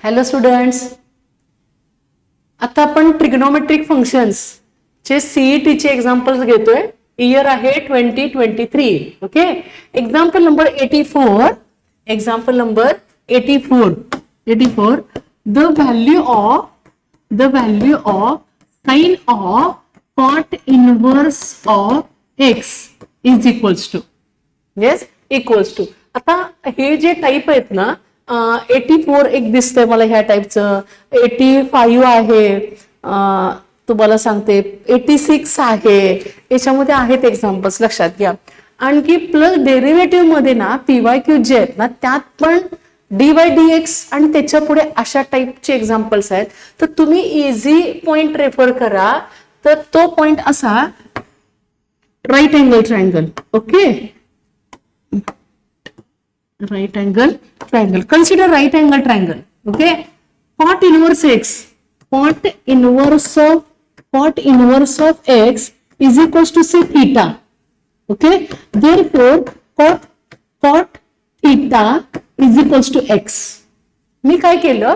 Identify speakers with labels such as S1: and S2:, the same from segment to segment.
S1: Hello students, आता आपण trigonometric functions चे सीईटी चे एक्झाम्पल्स घेतोय. इयर आहे 2023. Okay, example number 84. Example number 84. The value of sine of cot inverse of X is equals to. Yes, equals to. आता हे जे टाईप आहेत ना, 84 एक दिसतंय मला ह्या टाईपचं, 85 आहे, तुम्हाला सांगते 86 आहे, याच्यामध्ये आहेत एक्झाम्पल्स, लक्षात घ्या. आणखी प्लस डेरिव्हेटिव्ह मध्ये ना PYQ जे आहेत ना त्यात पण dy/dx आणि त्याच्या पुढे अशा टाईपचे एक्झाम्पल्स आहेत. तर तुम्ही इझी पॉइंट रेफर करा. तर तो पॉइंट असा, right angle triangle. Okay, right angle triangle. Consider right angle triangle. Okay, cot inverse of x is equals to say theta. Okay, therefore cot theta is equals to x. मी काय केलं,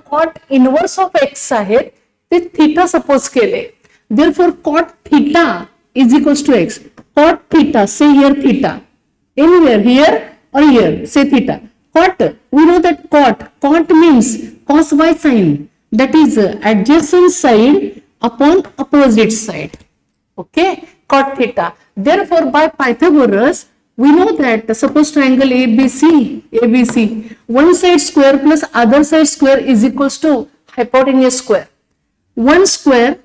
S1: cot inverse of x आहे ते theta suppose केले. Therefore cot theta is equals to x. Cot theta, say here theta, anywhere here or here, say theta. Cot, we know that cot means cos by sine, that is adjacent side upon opposite side. Okay, cot theta. Therefore by Pythagoras we know that suppose triangle ABC, one side square plus other side square is equals to hypotenuse square. 1 square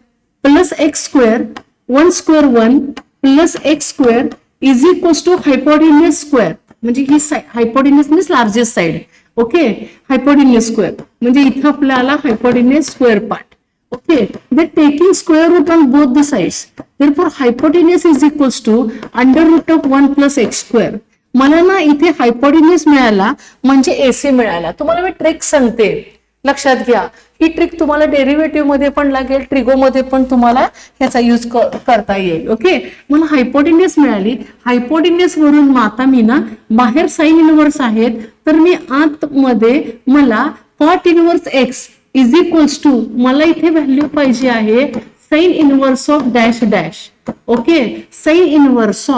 S1: plus x square, 1 square 1 plus x square is equals to hypotenuse square. म्हणजे ही hypotenuse means largest side. Okay, hypotenuse square म्हणजे इथं आपल्याला hypotenuse square part. Okay, the taking square root on both the sides, therefore hypotenuse is equals to under root of 1 plus x square. मला ना इथे हायपोटेन्यूस मिळाला म्हणजे एसी मिळाला. तुम्हाला मी ट्रिक सांगते, लक्षात घ्या. ही ट्रिक तुम्हाला डेरिव्हेटिव्ह मध्ये पण लागेल, ट्रिगो मध्ये पण तुम्हाला ह्याचा यूज करता येईल. ओके, मला हायपोटेन्यूस मिळाली. हायपोटेन्यूस वरून आता मी ना बाहेर साइन इनवर्स आहेत, तर मी आतमध्ये मला cot inverse X is equals to, मला इथे व्हॅल्यू पाहिजे आहे sine inverse of dash dash. Okay, sine inverse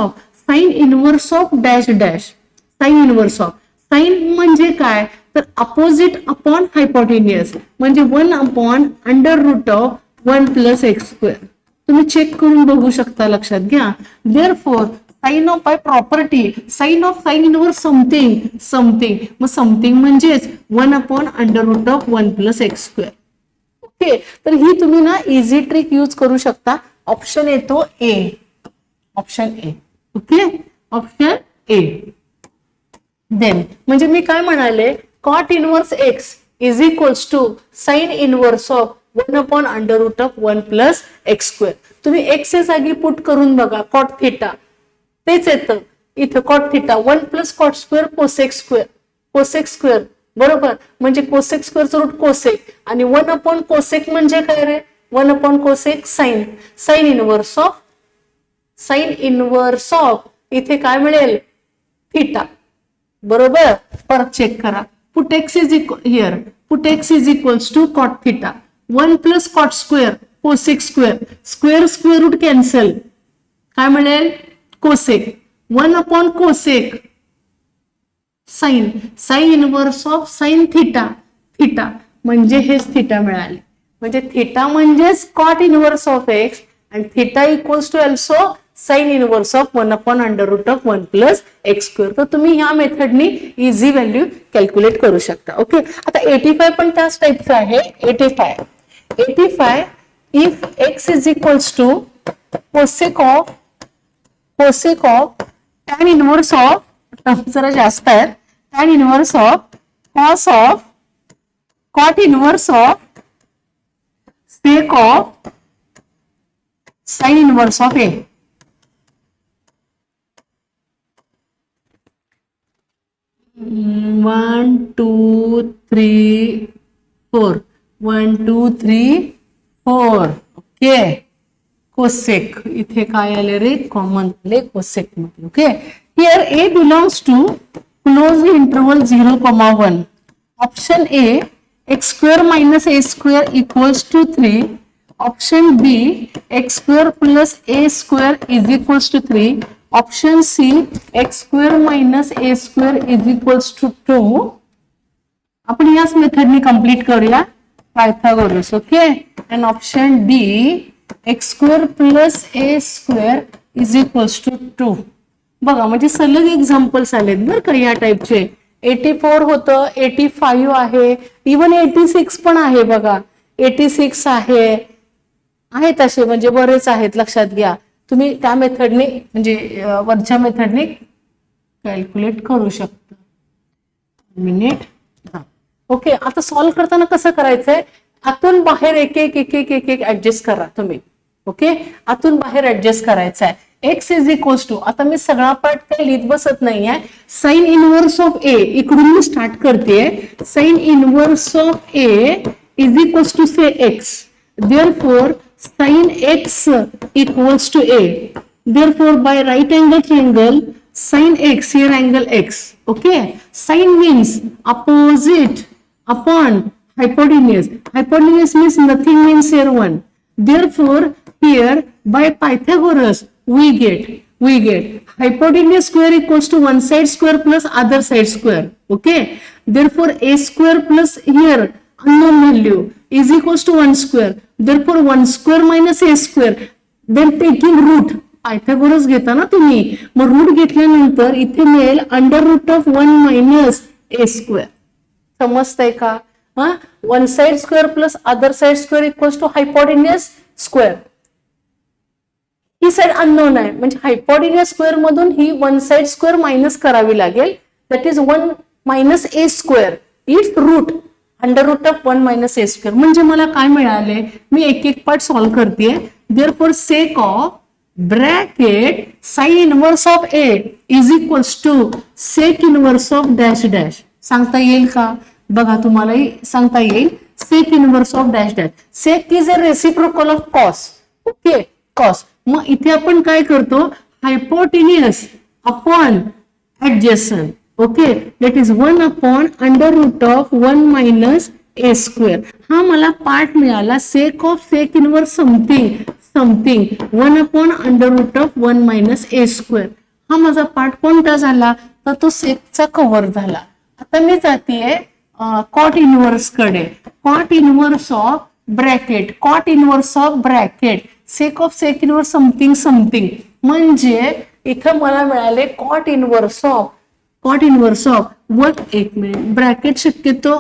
S1: of dash dash. Sine inverse of, sine म्हणजे काय, तर अपोजिट अपॉन हायपोटेन्यूस म्हणजे 1 upon under root of 1 plus x square. तुम्ही check करून बघू शकता, लक्षात घ्या. Therefore sine of by property, sine of sine inverse something, मग समथिंग म्हणजेच 1 upon under root of 1 plus x square. Okay, तर ही तुम्ही ना इझी ट्रिक यूज करू शकता. ऑप्शन येतो A, option A. Okay, option A. Then म्हणजे मी काय म्हणाले, cot inverse x is equals to sin inverse of 1 upon under root of 1 plus x square. तुम्ही x च्या जागी पुट करून बघा, cot theta तेच येतं इथं. cot theta 1 plus cot square cosec square बरोबर, म्हणजे cosec square चं रूट cosec आणि 1 upon cosec म्हणजे काय रे, 1 upon cosec sin inverse of इथे काय मिळेल, theta. बरोबर, परत चेक करा. Put x is equals to cot theta. 1 plus cot square cosec square root cancel, काय मिळेल, cosec. 1 upon cosec sin inverse of sin theta म्हणजे हेच theta मिळाले. म्हणजे theta म्हणजेच cot inverse of x and theta equals to also sine inverse of 1 upon under root of 1 plus x square. तर तुम्ही ह्या मेथडनी इझी व्हॅल्यू कॅल्क्युलेट करू शकता. ओके, आता 85 पण त्याच टाइपचं आहे. 85 if X is equals to cosec of tan inverse of, जरा जास्त आहेत, tan inverse of cos of cot inverse of sec of sine inverse of A. 1 2 3 4 1 2 3 4. Okay, cosec इथे काय आले रे, कॉमन आले कोसेक मध्ये. Okay, here A belongs to close interval 0,1. Option A X square minus A square equals to 3. Option B x square plus A square is equals to 3. Option C X square minus A square is equals to 2. आपण याच मेथडनी complete करूया Pythagoras. Okay. And option D X square plus A square is equals to 2. बघा म्हणजे सलग examples आलेत बरं का या टाईपचे. 84 होतं, 85 आहे, इवन 86 पण आहे बघा. 86 आहेत असे म्हणजे बरेच आहेत. लक्षात घ्या तुम्ही त्या मेथडने म्हणजे वरच्या मेथडने कॅल्क्युलेट करू शकता. मिनिट. ओके. आता सॉल्व्ह करताना कसं करायचंय, आतून बाहेर एक एक एक एक एक एक ऍडजस्ट करा तुम्ही. ओके. आतून बाहेर ऍडजस्ट करायचं आहे. एक्स इज इक्वल्स टू, आता मी सगळा पार्ट काही लिहित बसत नाहीये. साइन इनवर्स ऑफ ए इकडून मी स्टार्ट करते. Sine inverse of a is equals to say x. Therefore sine x equals to a. Therefore by right angle triangle sine x, here angle x. Okay. Sine means opposite upon hypotenuse. Hypotenuse means nothing means here 1. Therefore here by Pythagoras we get hypotenuse square equals to one side square plus other side square. Okay. Therefore a square plus here unknown value is equals to 1 square. Therefore 1 square minus a square. Then taking root. Pythagoras घेता ना तुम्ही, मग root घेतल्यानंतर इथे मिळेल under root of 1 minus A square. समजतंय का? हा. One side square plus other side square equals to hypotenuse square. ही साइड अननोन आहे म्हणजे हायपोटेन्युअस स्क्वेअर मधून ही वन साइड स्क्वेअर मायनस करावी लागेल. That is 1 minus A square it's root under root of 1 minus A square. म्हणजे मला काय मिळाले, मी एक एक पार्ट सॉल्व्ह करते. Therefore sec of bracket sine inverse of a is equals to sec inverse of dash dash. सांगता येईल का? बघा तुम्हालाही सांगता येईल. Sec inverse of dash dash. Sec is a reciprocal of cos. Okay. Cos. मग इथे आपण काय करतो, hypotenuse upon adjacent. Okay. That is 1 upon under root of 1 minus A square. हा मला पार्ट मिळाला. Sec of sec inverse something 1 upon under root of 1 minus A square. हा माझा पार्ट कोणता झाला, तर तो सेकचा कव्हर झाला. आता मी जातीये कॉट इनवर्स कडे. Cot inverse of bracket, cot inverse of bracket sec of sec inverse something म्हणजे इथं मला मिळाले कॉट इनवर्स ऑफ एक मिनिट ब्रॅकेट शक्यतो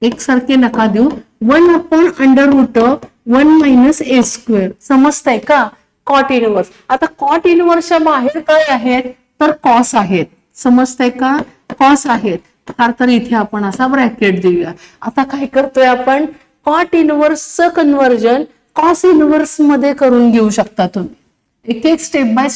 S1: एकसारखे नका देऊ. 1 upon under root of 1 minus A square. समजतंय का? Cot inverse. आता कॉट इनवर्सच्या बाहेर काय आहेत, तर कॉस आहेत. समजतंय का? कॉस आहेत. तर इथे आपण असा ब्रॅकेट देऊया. आता काय करतोय आपण, कॉट इनवर्सचं कन्व्हर्जन कॉस इनवर्स मध्ये करून घेऊ शकता तुम्ही. एक एक स्टेप बाय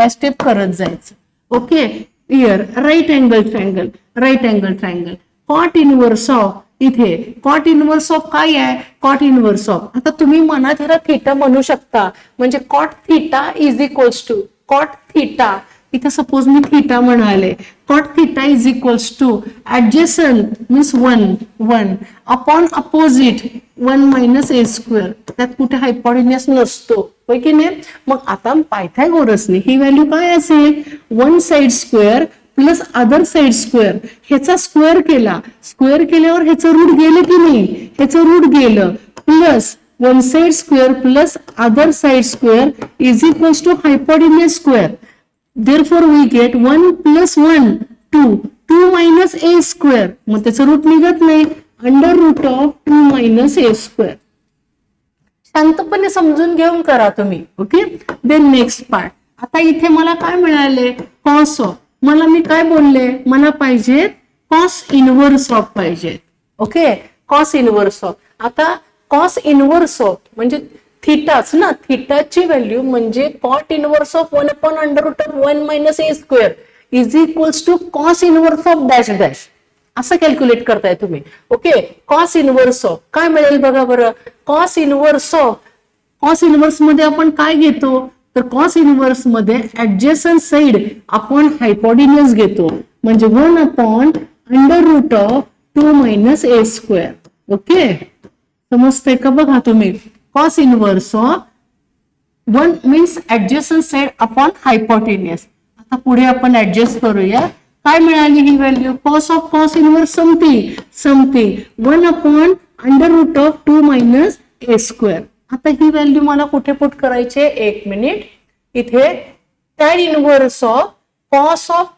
S1: स्टेप करत जायचं. Okay. Here right angle triangle cot inverse of, इथे कॉट इनवर्स ऑफ काय आहे, कॉट इनवर्स ऑफ. आता तुम्ही मनात ह्याला थीटा म्हणू शकता म्हणजे cot theta is equals to cot theta. इथे सपोज मी थीटा म्हणाले. Cot theta is equals to adjacent means 1 upon opposite 1 minus A square. त्यात कुठे हायपोटेन्युअस नसतो, होय की नाही. मग आता पायथागोरसने ही व्हॅल्यू काय असेल, 1 side square plus other side square. ह्याचा स्क्वेअर केल्यावर ह्याचं रूट गेलं की नाही, ह्याचं रूट गेलं. Plus 1 side square plus other side square is equals to hypotenuse square. Therefore we get 1 plus 1 2 minus a square. मग त्याचं रूट निघत नाही. Under root of 2 minus A square. शांतपणे समजून घेऊन करा तुम्ही. ओके. Then next part. आता इथे मला काय मिळाले, कॉस ऑफ. मी काय बोलले, मला पाहिजे कॉस इनवर्स ऑफ पाहिजे. ओके. Cos inverse of. आता कॉस इनवर्स ऑफ म्हणजे थीटाच ना, थीटाची व्हॅल्यू म्हणजे cot inverse of 1 upon under root of 1 minus A square is equals to cos inverse of dash dash. असं कॅल्क्युलेट करताय तुम्ही. ओके. कॉस इनवर्स ऑफ काय मिळेल बघा बरं. कॉस इनवर्स मध्ये आपण काय घेतो, तर कॉस इनवर्स मध्ये ऍडजसंट साइड अपॉन हायपोटेन्युअस घेतो. म्हणजे 1 upon under root of 2 minus a square. Okay, समजतंय का बघा तुम्ही. Cos inverse of 1 means adjacent side upon hypotenuse. आता पुढे आपण ऍडजस्ट करूया. काय मिळाली ही value? Cos of cos inverse something 1 upon under root of 2 minus A square. आता ही व्हॅल्यू मला कुठे पुट करायची? एक मिनिट. इथे tan inverse of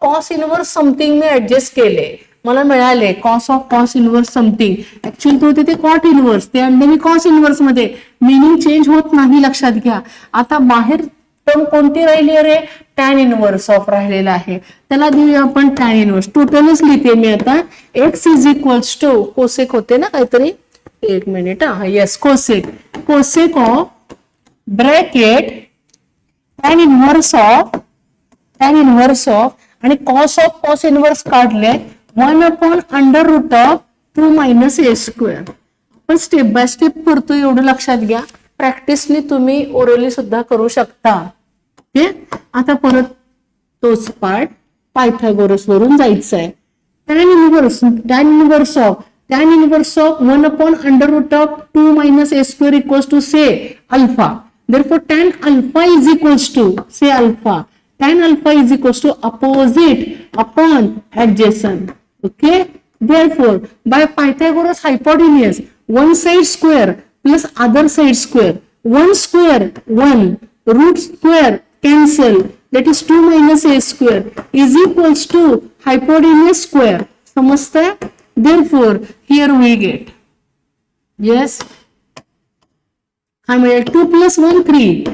S1: cos inverse something मी ऍडजस्ट केले, मला मिळाले cos of cos inverse something. Actually तो तिथे कॉट इनव्हर्स, ते आणले मी कॉस इनव्हर्स मध्ये. मिनिंग चेंज होत नाही, लक्षात घ्या. आता बाहेर टर्म कोणती राहिली? अरे टॅन इनव्हर्स ऑफ राहिलेला आहे, त्याला देऊया आपण टॅन इनव्हर्स. टोटलच लिहिते मी आता. X is equals to cosec होते ना काहीतरी, एक मिनिट. Yes, cosec of bracket tan inverse of आणि कॉस ऑफ कॉस इनव्हर्स काढले 1 upon under root of 2 minus A square. आपण स्टेप बाय स्टेप करतो, एवढं लक्षात घ्या. प्रॅक्टिसने तुम्ही ओरली सुद्धा करू शकता. ओके, आता परत तोच पार्ट पायथागोरस वरून जायचं आहे. Tan inverse of 1 upon under root of 2 minus A square equals to say alpha. Therefore, tan alpha is equals to, say alpha, tan alpha is equals to opposite upon adjacent. Okay. Therefore, by Pythagoras hypotenuse, one side square plus other side square, 1 square 1, root square cancel, that is 2 minus a square is equals to hypotenuse square. समजतंय? Therefore, here we get, yes, हा मिळेल 2 plus 1 3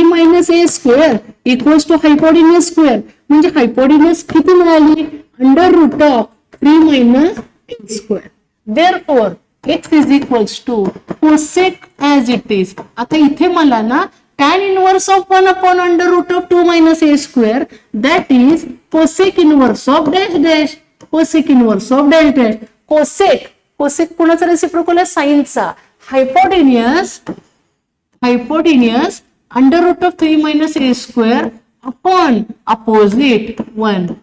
S1: minus a square equals to hypotenuse square. म्हणजे hypotenuse किती मिळाली? Under root of 3 minus a square. Therefore, x is equals to cosec as it is. आता इथे मला ना tan inverse of 1 upon under root of 2 minus a square, that is cosec inverse of dash dash. cosec inverse of dash dash. cosec कोणाचा reciprocal आहे? साइनचा. hypotenuse under root of 3 minus a square upon opposite 1.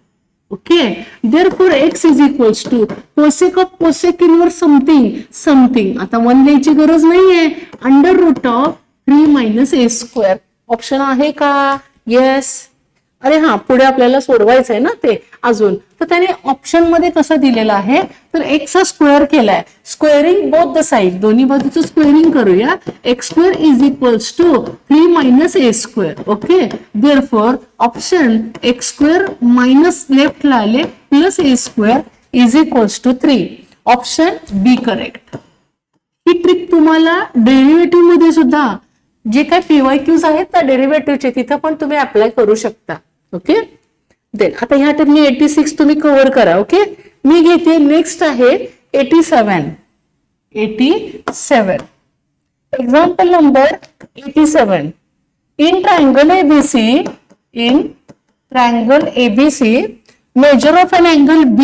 S1: Okay. Therefore, x is equals to cosec of cosec inverse something. आता 1 लिहायची गरज नाहीये. Under root of 3 minus a square. Option आहे का? Yes. अरे हा, पुढे आपल्याला सोडवायचं आहे ना ते अजून. तर त्याने ऑप्शन मध्ये कसं दिलेलं आहे, तर एक्स हा स्क्वेअर केलाय. स्क्वेअरिंग बोथ द साइड, दोन्ही बाजूचं स्क्वेअरिंग करूया. X square is equals to 3 minus A square. Okay. Therefore option x square minus लेफ्टला आले plus A square is equals to 3. Option B correct. ही ट्रिक तुम्हाला derivative मध्ये सुद्धा जे काही पीवायक्यूज आहेत त्या डेरिव्हेटिव्हचे तिथं पण तुम्ही अप्लाय करू शकता. ओके. देन आता ह्या टाइमनी 86 तुम्ही कव्हर करा. ओके. मी घेते नेक्स्ट आहे 87. Example number 87. In triangle ABC, measure of an angle B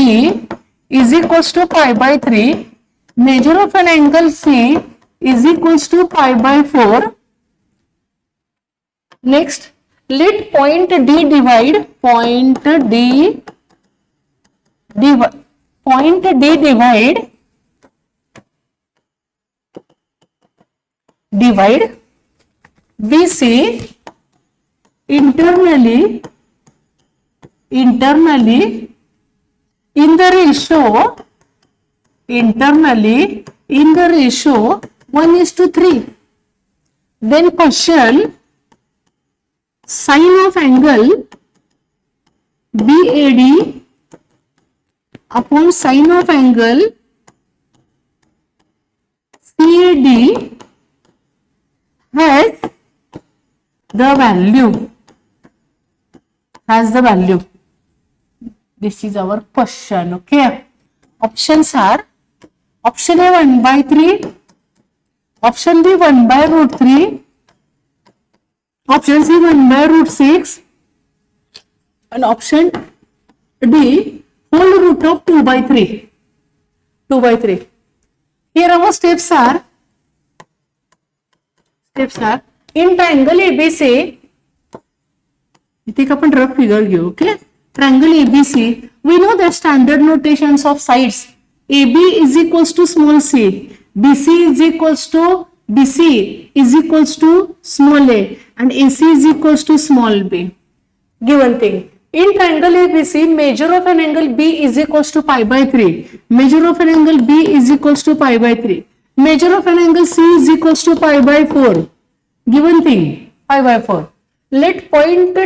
S1: is equals to pi by 3. Measure of an angle C is equals to pi by 4. Next, let point D divide BC internally in the ratio 1:3. Then question, sine of angle BAD upon sine of angle CAD has the value. This is our question. Okay. Options are, option A 1/3, option B 1/√3, option C 1/√6, and option D whole root of 2/3. Here our steps are in triangle ABC. इथे आपण rough figure घेऊ. Okay. Triangle ABC, we know the standard notations of sides. AB is equals to small c, BC is equals to BC is equals to small a, and AC is equals to small b. Given thing. In triangle ABC, measure of an angle B is equals to pi by 3. Measure of an angle B is equals to pi by 3. Measure of an angle C is equals to pi by 4. Given thing, pi by 4. Let point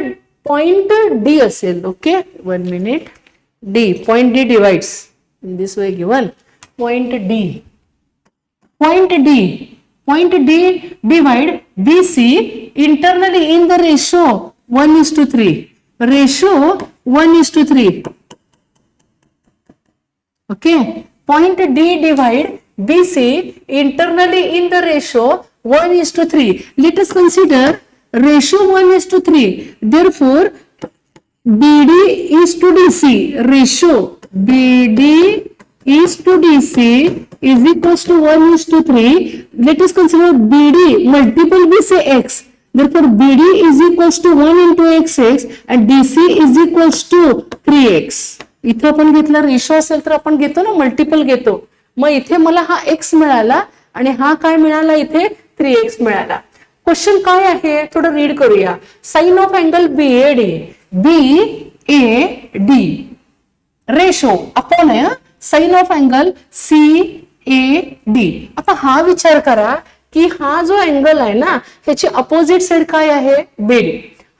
S1: D असेल, okay? 1 minute. D, point D divides. In this way given. Point D. Point D divide BC internally in the ratio 1:3. Ratio 1:3. Okay. Point D divide BC internally in the ratio 1:3. Let us consider ratio 1:3. Therefore, BD is to DC. Ratio BD is to DC is equals to 1:3. Let us consider BD multiple B say X. Therefore, BD is equals to 1 into XX and DC is equals to 3X. इथे आपण घेतला ratio असेल तर आपण घेतो ना, multiple घेतो. मग इथे मला हा X मिळाला आणि हा काय मिळाला, इथे 3X मिळाला. क्वेश्चन काय आहे थोडं रीड करूया. Sine of angle BAD ratio upon sine of angle CAD. आता हा विचार करा की हा जो अँगल आहे ना ह्याची अपोजिट साइड काय आहे, BD.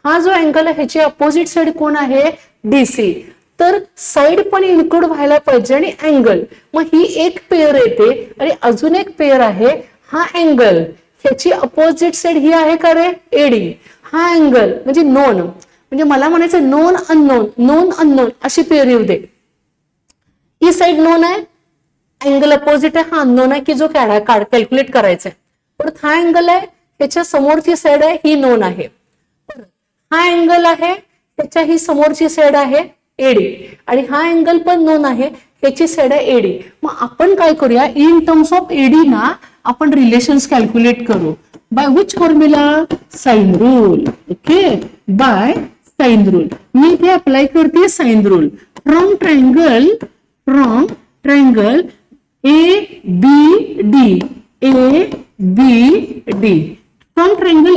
S1: हा जो अँगल आहे ह्याची अपोजिट साइड कोण आहे, DC. तर साइड पण इन्क्लूड व्हायला पाहिजे आणि अँगल. मग ही एक पेअर येते आणि अजून एक पेअर आहे हा अँगल. ह्याची अपोजिट साइड ही आहे का रे, AD. हा अँगल म्हणजे नोन, म्हणजे मला म्हणायचं नोन अननोन अशी पेअर येऊ दे. ही साइड नोन आहे, अँगल अपोजिट आहे, हा अननोन आहे की जो कॅल्क्युलेट करायचा आहे. परत हा अँगल आहे, ह्याच्या समोरची साइड आहे ही नोन आहे. हा अँगल आहे, ह्याच्या ही समोरची साइड आहे AD आणि हा अँगल पण नोन आहे, ह्याची साइड आहे AD. मग आपण काय करूया, इन टर्म्स ऑफ AD ना आपण रिलेशन्स कॅल्क्युलेट करू. By which formula, sine rule. Okay, by sine rule. मी इथे अप्लाय करते sine rule. From triangle ABD from triangle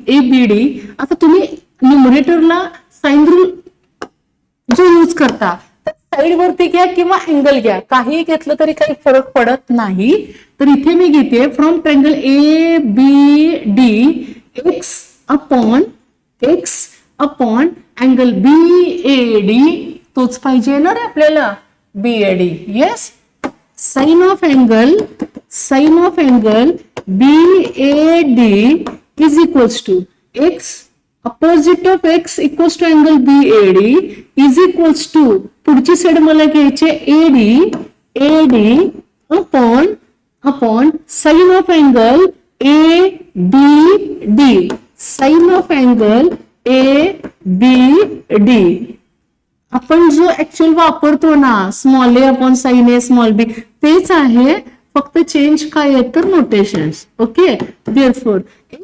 S1: ABD. आता तुम्ही न्यूमरेटरला साइन रूल जो यूज करता साइड वरती घ्या किंवा अँगल घ्या, काही घेतलं तरी काही फरक पडत नाही. तर इथे मी घेते from triangle ABD x upon angle BAD. तोच पाहिजे ना रे आपल्याला, BAD. येस, sine of angle BAD is equals to x, opposite of x equals to angle BAD is equals to, पुढची साइड मला घ्यायचे AD upon sine of angle ABD. Sine of angle ABD आपण जो ऍक्च्युअल वापरतो ना, small a upon sine A small b, तेच आहे, फक्त चेंज काय आहे तर notations. Okay, therefore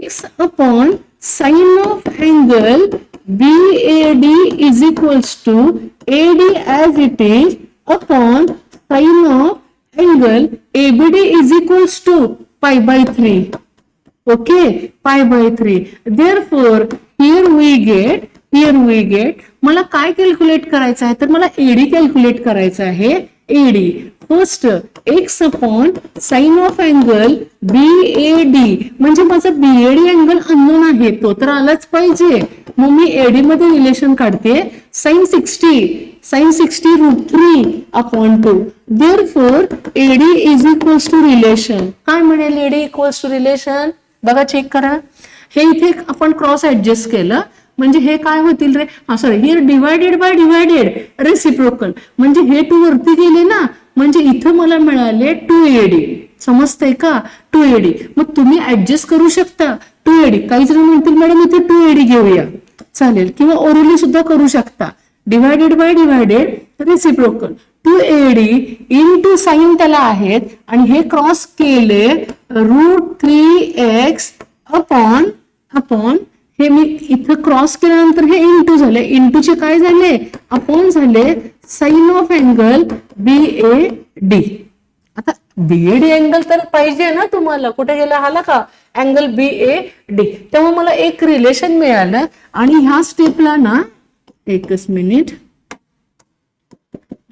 S1: x upon sine of angle BAD is equals to AD as it is upon sin of angle ABD is equals to pi by 3. Okay, pi by 3. Therefore, here we get मला काय calculate करायचं आहे तर मला AD calculate करायचं आहे. AD first x upon sine of angle BAD, म्हणजे माझा BAD अँगल अननोन आहे, तो तर आलाच पाहिजे. मग मी AD मध्ये रिलेशन काढते sin 60 root 3 upon 2. Therefore AD is equals to relation. काय म्हणेल AD इक्वल्स टू रिलेशन, बघा चेक करा. हे इथे आपण क्रॉस ऍडजस्ट केलं म्हणजे हे काय होतील रे, sorry, here divided by divided reciprocal, म्हणजे हे 2 वरती गेले ना, म्हणजे इथं मला मिळाले 2AD. समजतंय का, 2AD. मग तुम्ही ऍडजस्ट करू शकता 2AD. काही जण म्हणतील मॅडम इथे 2AD घेऊया, चालेल, किंवा ओरली सुद्धा करू शकता. Divided by divided reciprocal 2AD into sine त्याला आहेत आणि हे क्रॉस केले रूट 3x अपॉन हे मी इथं क्रॉस केल्यानंतर हे इंटू झाले, इंटूचे काय झाले अपॉन झाले साइन ऑफ अँगल BAD. आता BAD अँगल तर पाहिजे ना तुम्हाला, कुठे गेला आला का अँगल BAD. तेव्हा मला एक रिलेशन मिळालं आणि ह्या स्टेपला ना, एकच मिनिट,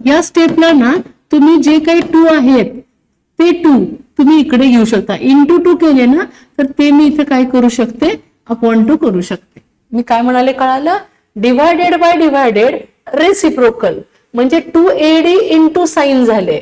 S1: या स्टेपला ना तुम्ही जे काही 2 आहेत ते 2 तुम्ही इकडे घेऊ शकता. इंटू 2 केले ना तर ते मी इथे काय करू शकते, अपॉन 2 करू शकते. मी काय म्हणाले कळालं, डिवायडेड बाय डिवायडेड रेसिप्रोकल म्हणजे 2AD इंटू साइन झाले,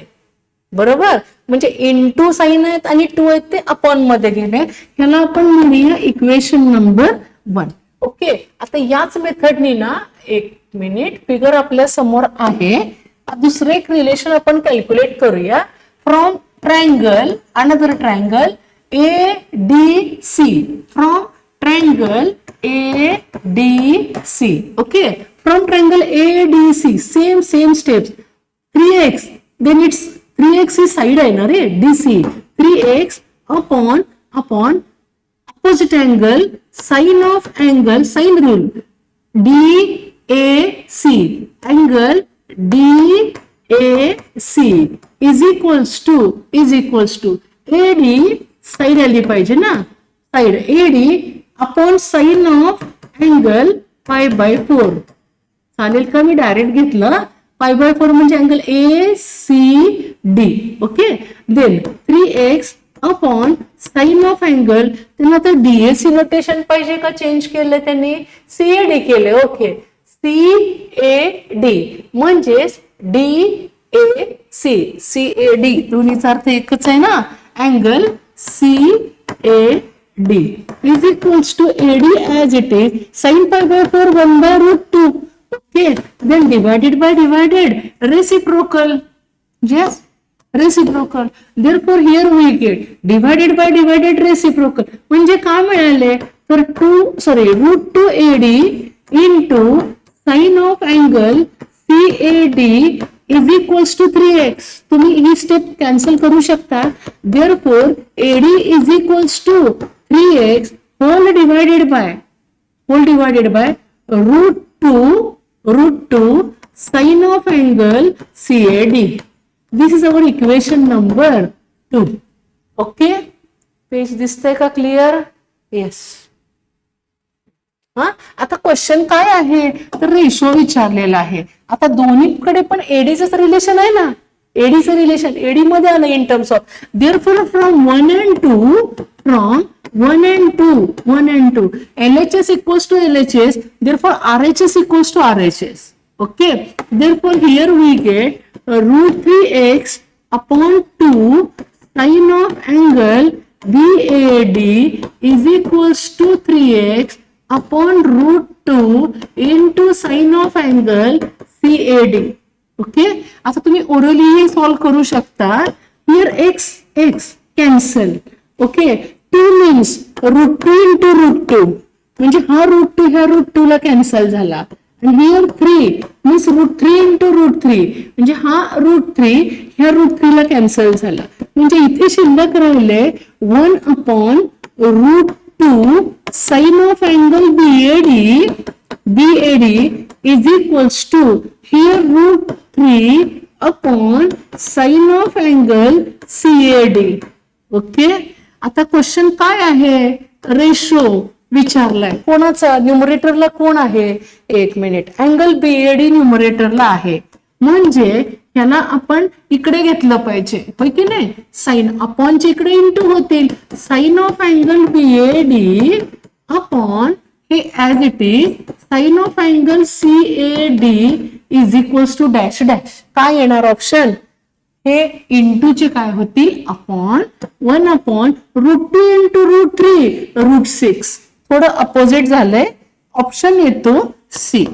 S1: बरोबर. म्हणजे इंटू साइन आहेत आणि 2 आहेत ते अपॉन मध्ये गेले. ह्याला आपण म्हणूया इक्वेशन नंबर 1. ओके. आता याच मेथडनी ना, एक मिनिट, फिगर आपल्या समोर आहे. दुसरं एक रिलेशन आपण कॅल्क्युलेट करूया. From triangle, another triangle ADC, from triangle ADC. Okay. From triangle ADC same steps. 3x, then it's 3x he side आहे ना रे, DC. 3x upon opposite angle, sine of angle, sine rule, DAC, angle DAC is equals to AD, side आली पाहिजे ना, side AD upon sine of angle π/4. चालेल का, मी direct घेतलं π/4 म्हणजे angle ACD. Okay. Then 3x upon sine of angle, त्यांना तर DAC नोटेशन पाहिजे का चेंज केलं त्यांनी, CAD केले. ओके. CAD म्हणजेच CAD, दोन्हीचा अर्थ एकच आहे ना, angle CAD is equals to AD as it is sin π/4 1/√2. Okay, then divided by reciprocal. Yes, reciprocal. Therefore here we get divided by reciprocal. म्हणजे काय मिळाले तर √2 AD into sin of angle CAD is equals to 3x. तुम्ही ही step cancel करू शकता. Therefore AD is equals to 3x whole divided by √2 sin of angle CAD. This is our equation number 2. Okay, page दिसतंय का clear? Yes. आता question काय आहे तर ratio विचारलेला आहे. आता दोन्हीकडे पण एडीच रिलेशन आहे ना, एडीचं रिलेशन एडी मध्ये आलं in terms of. Therefore from 1 and 2 LHS equals to LHS, therefore RHS equals to RHS. Okay, therefore here we get √3x upon 2 sin of angle BAD is equals to 3x upon √2 into sin of angle CAD. Okay. आता तुम्ही orally solve करू शकता. Here x cancel. Okay. 2 means √2 into √2 म्हणजे हा √2 ह्या √2 ला cancel झाला. आणि हिअर 3 मीन्स √3 into √3 म्हणजे हा √3 ह्या √3 ला कॅन्सल झाला. म्हणजे इथे शिल्लक राहिले 1 upon √2 sin of angle BAD is equals to here √3 upon sin of angle CAD. Okay. आता क्वेश्चन काय आहे, रेशो विचारलाय. कोणाचा, न्यूमरेटरला कोण आहे, एक मिनिट, अँगल BAD न्यूमरेटरला आहे. म्हणजे ह्याला आपण इकडे घेतलं पाहिजे, होय की नाही. साइन अपॉनचे इकडे इंटू होतील. Sine of angle BAD upon हे as it is sine of angle CAD is equals to dash dash. काय येणार ऑप्शन, हे इंटूचे काय होतील अपॉन 1 upon √2 into √3 √6. थोडं अपोजिट झालंय. ऑप्शन येतो सी.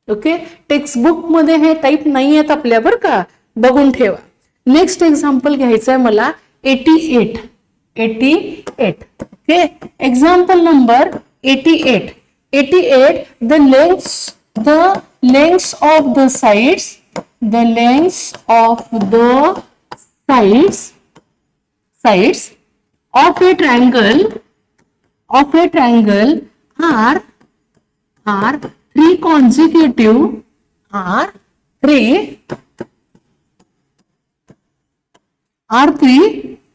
S1: ओके. टेक्स्टबुक मध्ये हे टाईप नाही आहेत आपल्या, बरं का, बघून ठेवा. नेक्स्ट एक्झाम्पल घ्यायचं आहे मला 88. Okay. Example number 88. the lengths of the sides of a triangle are 3 consecutive are 3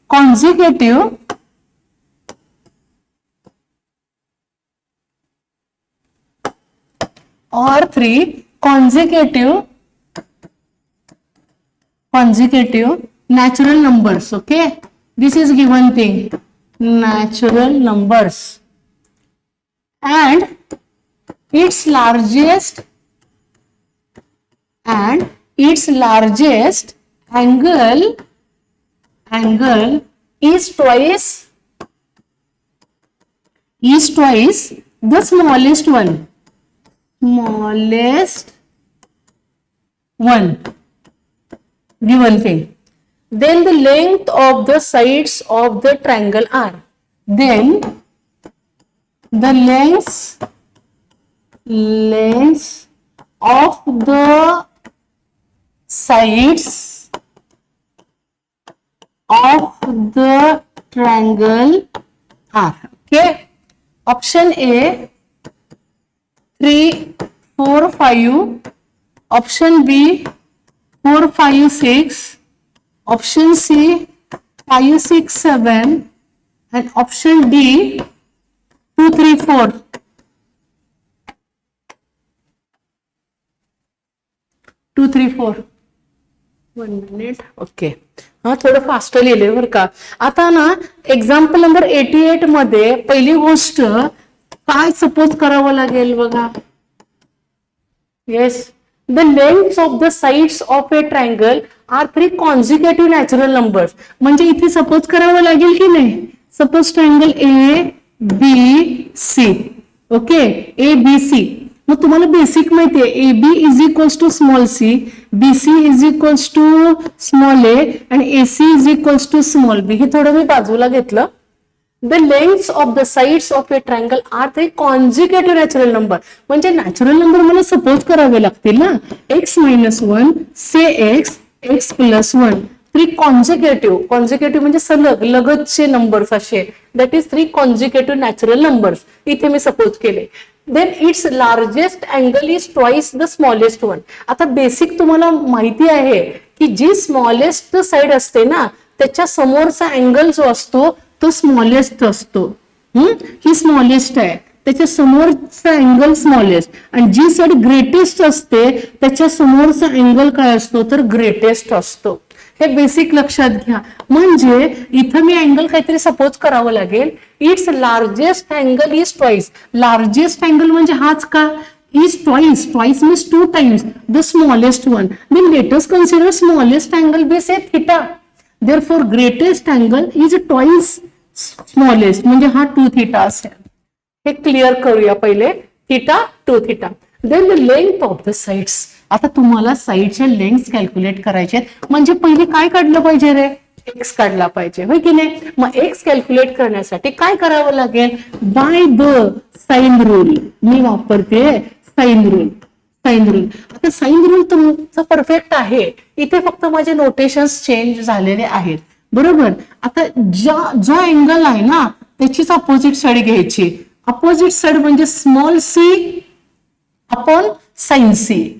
S1: consecutive or 3 consecutive natural numbers. Okay, this is given thing, natural numbers, and its largest angle is twice the smallest one given thing. Then the length of the sides of the triangle are, then the lengths of the sides of the triangle are. Okay, option A 3, 4, 5, option B 4, 5, 6, option C 5, 6, 7, and option D 2, 3, 4. 2, 3, 4. 1 minute. Okay, हा थोडं fast लिहिले बरं का. आता ना example number 88 मध्ये पहिली गोष्ट काय सपोज करावं लागेल बघा. Yes, the lengths of the sides of a triangle are 3 consecutive natural numbers. म्हणजे इथे सपोज करावं लागेल की नाही. Suppose triangle A B C. Okay, A B C. मग तुम्हाला बेसिक माहितीये, A B is equals to small c, B C is equals to small a आणि A C is equals to small b. हे थोडं मी बाजूला घेतलं. The lengths of the sides of a triangle are 3 consecutive natural number. म्हणजे natural number मला suppose करावे लागतील ना. X minus 1 say x plus 1. 3 consecutive म्हणजे सलग लगतचे नंबर्स असे. That is 3 consecutive natural numbers. इथे मी सपोज केले. Then its largest angle is twice the smallest one. आता बेसिक तुम्हाला माहिती आहे की जी स्मॉलेस्ट साइड असते ना त्याच्या समोरचा अँगल जो असतो तो स्मॉलेस्ट असतो. ही स्मॉलेस्ट आहे, त्याच्या समोरचा अँगल स्मॉलेस्ट, आणि जी साइड ग्रेटेस्ट असते त्याच्या समोरचा अँगल काय असतो तर ग्रेटेस्ट असतो. हे बेसिक लक्षात घ्या. म्हणजे इथं मी अँगल काहीतरी सपोज करावं लागेल. Its largest angle is twice. Largest angle म्हणजे हाच का, is twice. Twice means 2 times the smallest one. Then let us consider smallest angle be say theta. Therefore greatest angle is twice smallest, म्हणजे हा 2 theta असेल. हे clear करूया पहिले. Theta 2 theta. Then the length of the sides. आता तुम्हाला साइडच्या length calculate करायचे आहेत. म्हणजे पहिले काय काढलं पाहिजे रे, एक्स काढला पाहिजे, होय की नाही. मग एक्स कॅल्क्युलेट करण्यासाठी काय करावं लागेल, बाय द साइन रूल. मी वापरते साइन रूल. आता साइन रूल तुमचा परफेक्ट आहे. इथे फक्त माझे नोटेशन्स चेंज झालेले आहेत, बरोबर. आता जो अँगल आहे ना त्याचीच अपोजिट साइड घ्यायची. अपोजिट साइड म्हणजे small c upon sine C.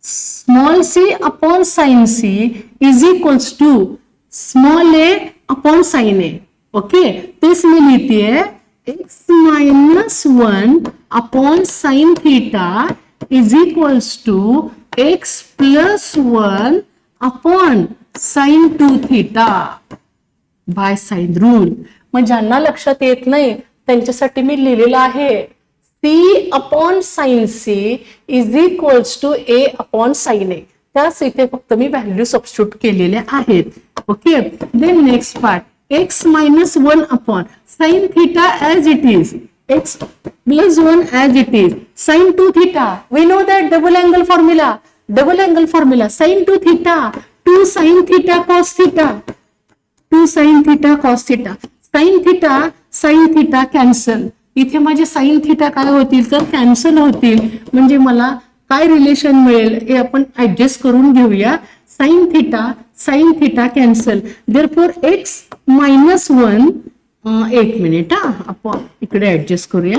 S1: Small c upon sine C is equals to small a upon sine A. Okay, तेच मी लिहितेय x minus 1 upon sine theta is equals to x plus 1 upon sine 2 theta by sine rule. मग ज्यांना लक्षात येत नाही त्यांच्यासाठी मी लिहिलेलं आहे C upon sine C is equals to A upon sine ए. त्याच इथे फक्त मी व्हॅल्यू सबस्टिट्यूट केलेल्या आहेत. Okay, then next part, x minus 1 upon sine theta as it is, x plus 1 as it is, sine 2 theta. We know that double angle formula sine 2 theta, 2 sin theta cos theta, 2 sin theta cos theta. Sine theta cancel. इथे माझे sine theta काय होतील तर cancel होतील. म्हणजे मला काय relation मिळेल हे आपण ऍडजस्ट करून घेऊया. Sine theta cancel. Therefore x minus 1, एक मिनिट आपण इकडे ऍडजस्ट करूया.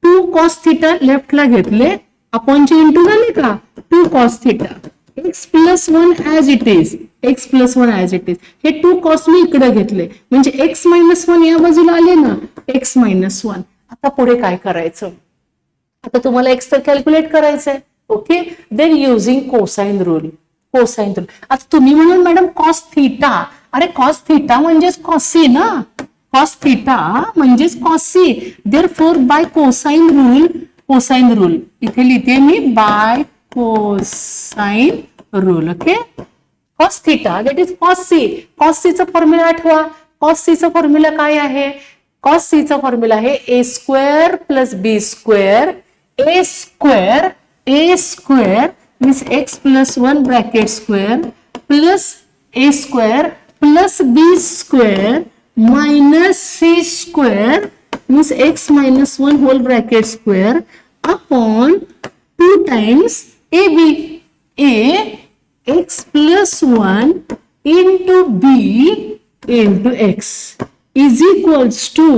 S1: 2 cos थिटा लेफ्टला घेतले, अपॉनचे इंटू झाले का, 2 cos theta, x plus 1 as it is, x plus 1 as it is. हे 2 cos मी इकडे घेतले, म्हणजे x मायनस 1 या बाजूला आले ना, x मायनस 1. आता पुढे काय करायचं, आता तुम्हाला x तर कॅल्क्युलेट करायचंय. Okay, then using cosine rule. Cosine rule आता तुम्ही म्हणून मॅडम कॉस थिटा, अरे कॉस थिटा म्हणजेच कॉसी ना, कॉस थिटा म्हणजेच cos C. Therefore by cosine rule, cosine rule इथे लिहिते मी by cosine rule. Okay, cos theta that is cos C. Cos सीचा फॉर्म्युला आठवा. कॉस सीचा फॉर्म्युला काय आहे, कॉस सीचा फॉर्म्युला आहे a square plus b square, a square, a square means x plus 1 bracket square plus A square plus b square minus c square means x minus 1 whole bracket square upon 2 times a b. A x plus 1 into b into x is equals to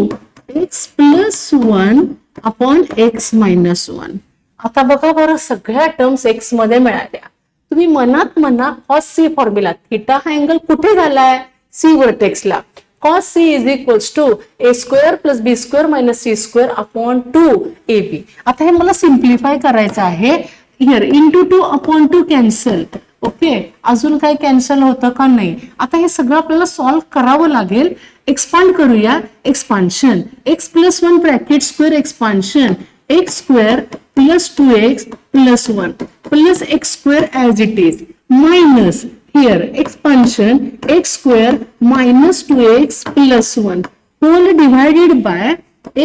S1: x plus 1 upon x minus 1. आता बघा बरं, सगळ्या terms x मध्ये मिळाल्या. तुम्ही मनात म्हणा cos C formula. Theta हा अँगल कुठे झालाय, सी वर्टेक्सला. Cos C is equals to a square plus b square minus c square upon 2 a b. आता हे मला सिम्प्लिफाय करायचं आहे. Here into 2 upon 2 cancel. Okay, अजून काय कॅन्सल होतं का नाही. आता हे सगळं आपल्याला सॉल्व्ह करावं लागेल. एक्सपांड करूया. Expansion x plus 1 bracket square expansion x square plus 2x plus 1 plus x square as it is minus here expansion x square minus 2x plus 1 whole divided by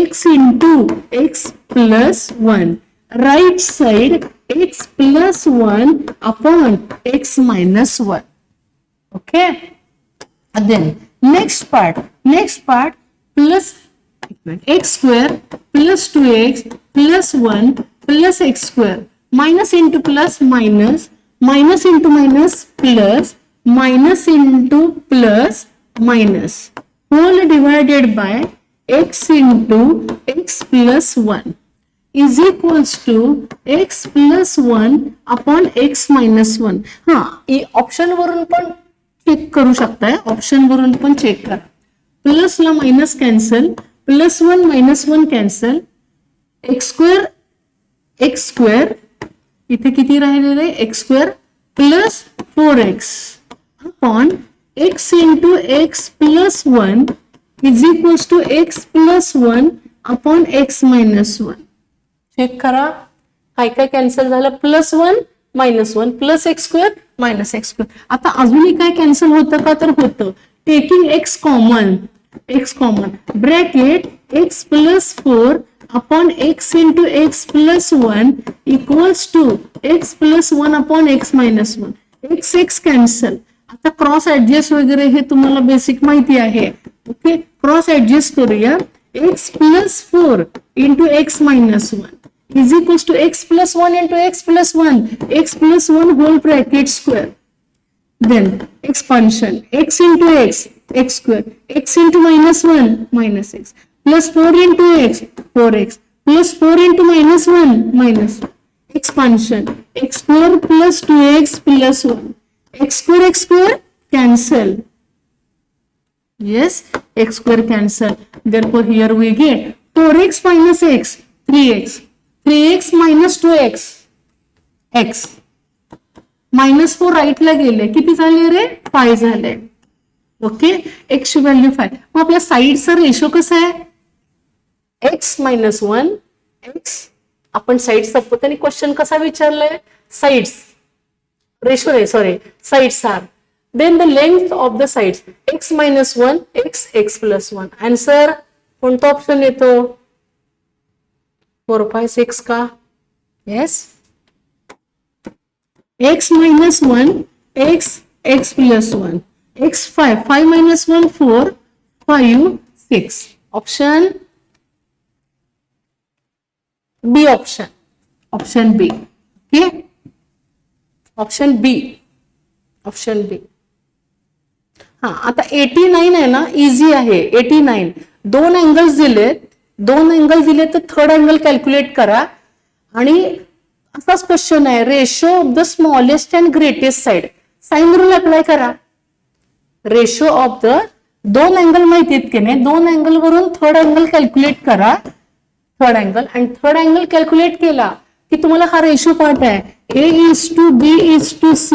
S1: x into x plus 1. Right side x plus 1 upon x minus 1. Okay, then next part plus x square plus 2x plus 1 plus x square minus into plus minus minus into minus plus minus into plus minus whole divided by x into x plus 1 is equals to x plus 1 upon x minus 1. हा, option वरून पण check करू शकताय, option वरून पण check करा. Plus ला minus cancel, plus 1 minus 1 cancel, x square इथे किती राहिलेलं आहे, x square plus 4x upon x into x plus 1 is equals to x plus 1 upon x minus 1. Check करा काय काय कॅन्सल झालं, plus 1 minus 1 plus x square minus x square. आता अजूनही काय कॅन्सल होतं का, तर होतं. Taking x common bracket x plus 4 upon x into x plus 1 equals to x plus 1 upon x minus 1. X x cancel. आता cross adjust वगैरे हे तुम्हाला बेसिक माहिती आहे. ओके, क्रॉस ऍडजस्ट करूया. X plus 4 into x minus 1 is equals to x plus 1 into x plus 1 x plus 1 whole bracket square. Then expansion x into x x square x into minus 1 minus x plus 4 into x 4x plus 4 into minus 1 minus expansion x square plus 2x plus 1 x square cancel. Yes, x square cancel. Therefore, here we get 4x minus x, 3x. 3x minus 2x, x. Minus 4 राईटला गेले, किती झाले रे, 5 झाले. Okay, x ची value 5. मग आपल्या साईडचा रेशो कसा आहे, x मायनस 1 x. आपण साईड सपोतानी क्वेश्चन कसा विचारलाय, साइड्स रेशो रे, sorry sides are. Then the length of the sides x minus 1 x x plus 1. Answer कोणता ऑप्शन येतो, 4 5 6 का. Yes, x minus 1 x x plus 1 x 5 5 minus 1 4 5 6. Option B, option B. Okay, option B. हा, आता 89 आहे ना, easy आहे. 89 दोन angles दिलेत, दोन अँगल दिले तर थर्ड अँगल कॅल्क्युलेट करा. आणि असाच क्वेश्चन आहे, ratio of the smallest and greatest side. Sine rule apply करा. रेशो ऑफ द दोन अँगल माहिती आहेत की नाही, दोन अँगल वरून थर्ड अँगल कॅल्क्युलेट करा. थर्ड अँगल आणि थर्ड अँगल कॅल्क्युलेट केला की तुम्हाला हा रेशो पार्ट आहे. A:B:C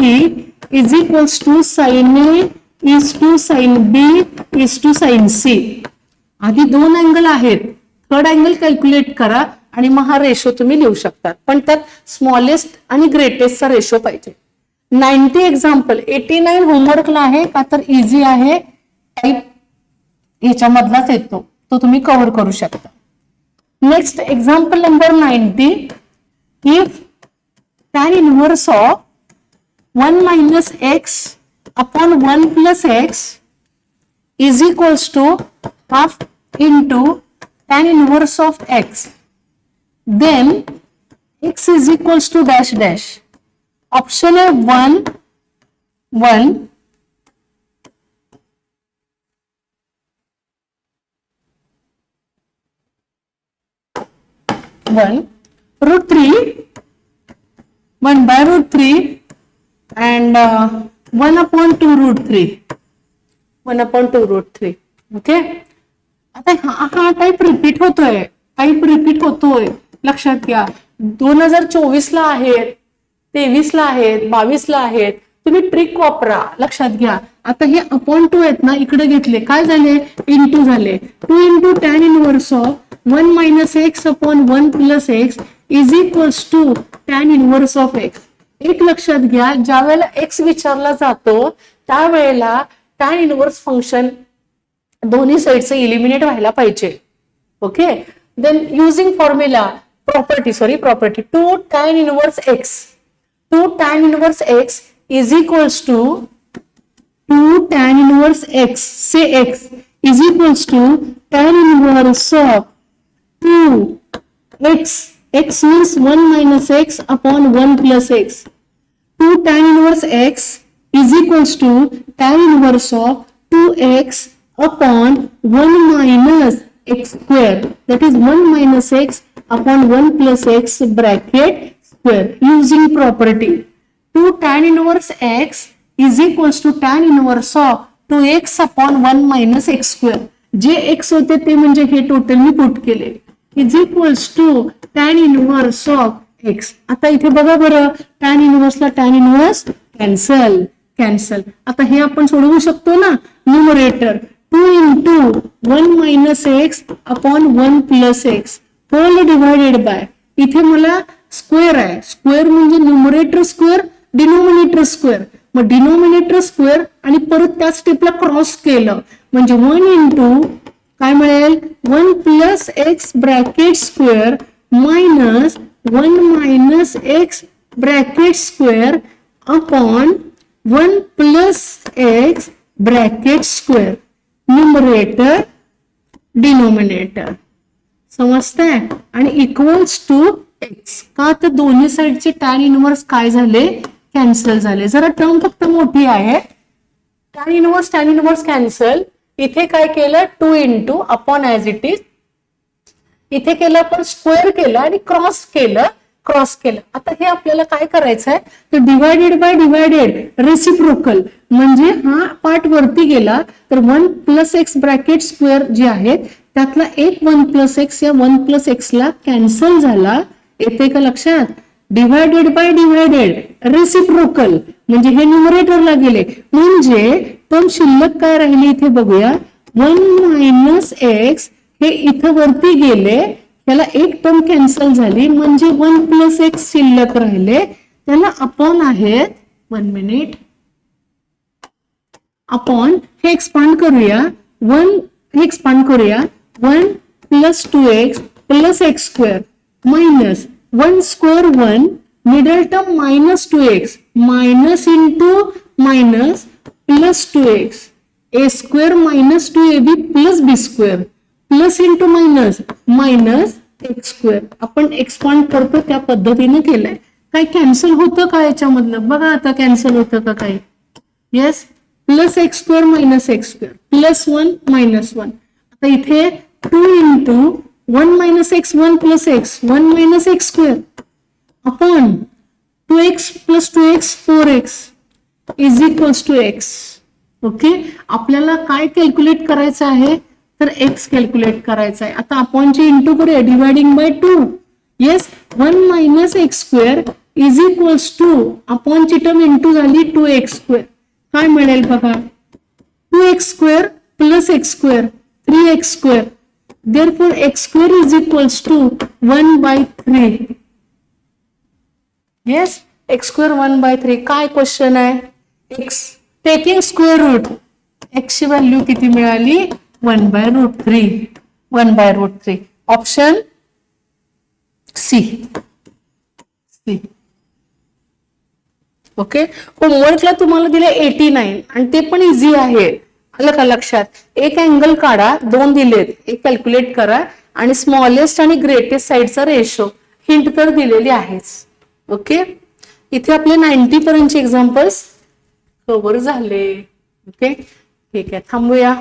S1: is equals to sine A is to sine B is to sine C. आधी दोन अँगल आहेत, थर्ड अँगल कॅल्क्युलेट करा आणि मग हा रेशो तुम्ही लिहू शकता. पण त्यात स्मॉलेस्ट आणि ग्रेटेस्टचा रेशो पाहिजे. 90 एक्झाम्पल, 89 होमवर्कला आहे का तर इझी आहे, टाईप ह्याच्यामधलाच येतो, तो तुम्ही कव्हर करू शकता. Next example number 90. If tan inverse of 1 minus x upon 1 plus x is equals to half into tan inverse of x, then x is equals to dash dash. Option A 1 1, root 3, 1 by root 3 and 1 upon 2 root 3, 1 upon 2 root 3. Okay, आता हा type repeat होतोय, लक्षात घ्या. 2024 ला आहेत, 23 ला आहेत, 22 ला आहेत. तुम्ही ट्रिक वापरा, लक्षात घ्या. आता हे अपॉन 2 आहेत ना, इकडे घेतले, काय झाले, इंटू झाले. 2 into tan inverse of 1 minus x upon 1 plus x is equals to tan inverse of x. एक लक्षात घ्या, ज्या वेळेला x विचारला जातो त्यावेळेला tan इनव्हर्स फंक्शन दोन्ही साइडचे इलिमिनेट व्हायला पाहिजे. Okay, then using formula property 2 tan inverse x, 2 tan inverse x is equals to 2 tan inverse x, say x is equals to tan inverse of 2 x means 1 minus x upon 1 plus x. 2 tan inverse x is equals to tan inverse of 2x upon 1 minus x square, that is 1 minus x upon 1 plus x bracket square. Using property 2 tan inverse x is equals to tan inverse of 2x upon 1 minus x square. जे x होते ते म्हणजे हे total मी put केले, is equals to tan inverse of x. आता इथे बघा बरं, tan इनवर्सला tan इनवर्स कॅन्सल. आता हे आपण सोडवू शकतो ना, numerator 2 into 1 minus x upon 1 plus x whole divided by, इथे मला स्क्वेअर आहे, स्क्वेअर म्हणजे न्यूमरेटर स्क्वेअर डिनोमिनेटर स्क्वेअर. मग डिनोमिनेटर स्क्वेअर आणि परत त्या स्टेपला क्रॉस केलं म्हणजे 1 into काय मिळेल, 1 plus x bracket square minus 1 minus x bracket square upon 1 plus x bracket square. Numerator denominator, समजतंय, आणि इक्वल्स टू x. का तर दोन्ही साइडचे tan इनवर्स काय झाले, कॅन्सल झाले. जरा टर्म फक्त मोठी आहे, tan इनवर्स कॅन्सल. इथे काय केलं, 2 into upon as it is, इथे केलं आपण स्क्वेअर केलं आणि क्रॉस केलं. आता हे आपल्याला काय करायचं आहे, तर डिवायडेड बाय डिवायडेड रेसिप्रोकल, म्हणजे हा पार्ट वरती गेला तर 1 plus x ब्रॅकेट स्क्वेअर जे आहेत त्यातला एक 1 plus x या 1 plus x ला कॅन्सल झाला. येते का लक्षात, डिवायडेड बाय डिवायडेड रेसिप्रोकल म्हणजे हे न्यूमरेटरला गेले, म्हणजे टर्म शिल्लक काय राहिली इथे बघूया, 1 minus x हे इथं वरती गेले, त्याला एक टर्म कॅन्सल झाली म्हणजे 1 plus x शिल्लक राहिले, त्याला अपॉन आहेत. 1 minute, अपॉन हे एक्सपांड करूया, 1 plus 2x plus x square minus 1 square 1 middle term minus 2x minus into minus plus 2x a square minus 2ab plus b square plus into minus minus x square. आपण expand करतो त्या पद्धतीने केलंय. काय cancel होतं का याच्यामधलं, बघा आता कॅन्सल होतं का काय, yes, plus x square minus x square plus 1 minus 1. आता इथे 2 into 1 minus x 1 plus x 1 minus x square upon 2x plus 2x 4x is equals to x. Okay, आपल्याला काय कॅल्क्युलेट करायचं आहे तर x कॅल्क्युलेट करायचं आहे. आता अपॉनची इंटू करूया, dividing by 2. Yes, 1 minus x square is equals to अपॉनची टर्म इंटू झाली 2x square. काय मिळेल बघा, 2x square plus x square 3x square. Therefore x square is equals to 1 by 3. Yes, x square 1 by 3. काय question आहे, x taking square root, x ची value किती मिळाली 1 by root 3. 1 by root 3. Option C. Okay, होमवर्कला तुम्हाला दिले 89 आणि ते पण इझी आहे. आलं का लक्षात. एक अँगल काढा, 2 दिलेत, एक कॅल्क्युलेट करा आणि स्मॉलेस्ट आणि ग्रेटेस्ट साईडचा रेशो हिंट तर दिलेली आहेच. ओके, इथे आपले 90 पर्यंतचे एक्झाम्पल्स कव्हर झाले. ओके, ठीक आहे, थांबूया.